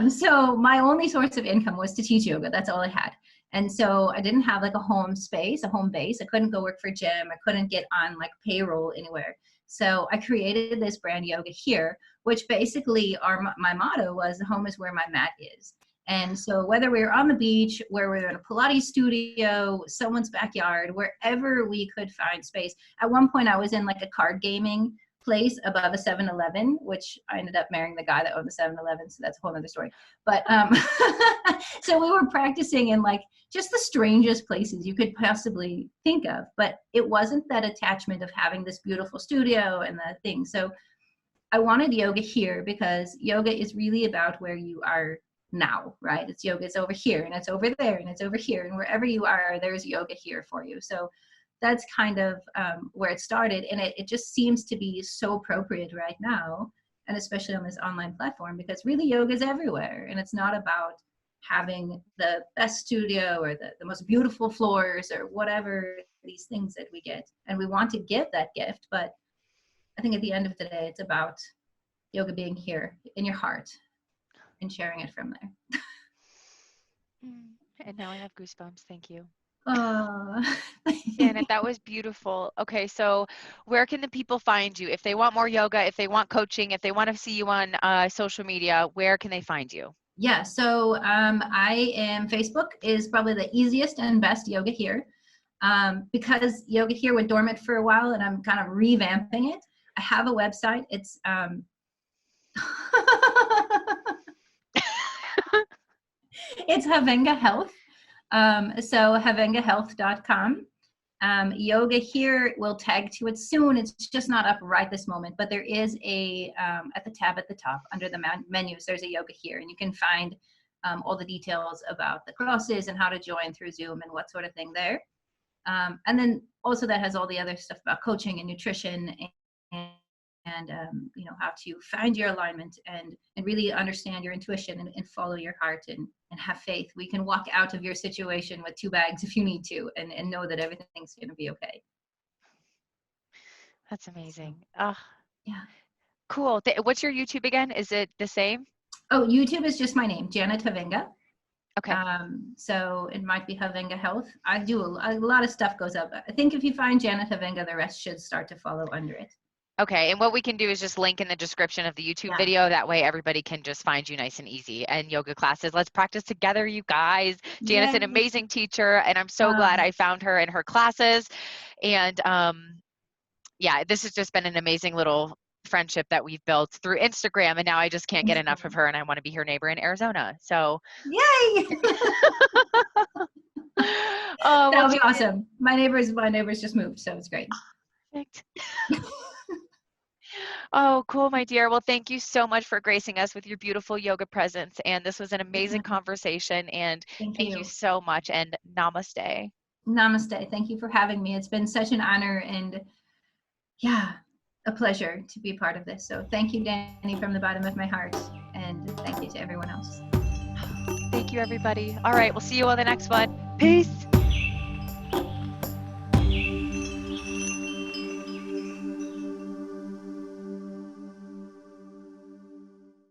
So my only source of income was to teach yoga. That's all I had. And so I didn't have like a home space, a home base. I couldn't go work for a gym. I couldn't get on like payroll anywhere. So I created this brand, Yoga Here, which basically my motto was, the home is where my mat is. And so whether we were on the beach, where we were in a Pilates studio, someone's backyard, wherever we could find space. At one point I was in like a card gaming place above a 7-Eleven, which I ended up marrying the guy that owned the 7-Eleven, so that's a whole other story. But so we were practicing in like just the strangest places you could possibly think of, but it wasn't that attachment of having this beautiful studio and the thing. So I wanted yoga here because yoga is really about where you are now, right? It's yoga, it's over here and it's over there and it's over here, and wherever you are, there's yoga here for you. So that's kind of where it started, and it just seems to be so appropriate right now, and especially on this online platform, because really yoga is everywhere, and it's not about having the best studio or the most beautiful floors or whatever these things that we get, and we want to give that gift, but I think at the end of the day it's about yoga being here in your heart and sharing it from there. And now I have goosebumps. Thank you. Oh. Janet, that was beautiful. Okay, so where can the people find you? If they want more yoga, if they want coaching, if they want to see you on social media, where can they find you? Yeah, so I am, Facebook is probably the easiest and best, Yoga Here. Because Yoga Here went dormant for a while and I'm kind of revamping it. I have a website. It's it's Havenga Health. So havengahealth.com. Yoga Here will tag to it soon. It's just not up right this moment, but there is a at the tab at the top under the menus, there's a Yoga Here, and you can find all the details about the classes and how to join through Zoom and what sort of thing there. And then also that has all the other stuff about coaching and nutrition and you know, how to find your alignment and really understand your intuition and follow your heart and have faith. We can walk out of your situation with 2 bags if you need to, and know that everything's going to be okay. That's amazing. Oh, Yeah. cool. What's your YouTube again? Is it the same? Oh, YouTube is just my name, Janet Havenga. Okay. So it might be Havenga Health. I do a lot of stuff goes up. I think if you find Janet Havenga, the rest should start to follow under it. Okay, and what we can do is just link in the description of the YouTube video. That way everybody can just find you nice and easy. And yoga classes, let's practice together, you guys. Janet's an amazing teacher, and I'm so glad I found her in her classes. And yeah, this has just been an amazing little friendship that we've built through Instagram, and now I just can't get enough of her, and I want to be her neighbor in Arizona. So yay! Oh, that'll be awesome. My neighbors just moved, so it's great. Perfect. Oh, cool, my dear. Well, thank you so much for gracing us with your beautiful yoga presence. And this was an amazing conversation. And thank you so much. And namaste. Namaste. Thank you for having me. It's been such an honor and yeah, a pleasure to be part of this. So thank you, Dani, from the bottom of my heart. And thank you to everyone else. Thank you, everybody. All right, we'll see you on the next one. Peace.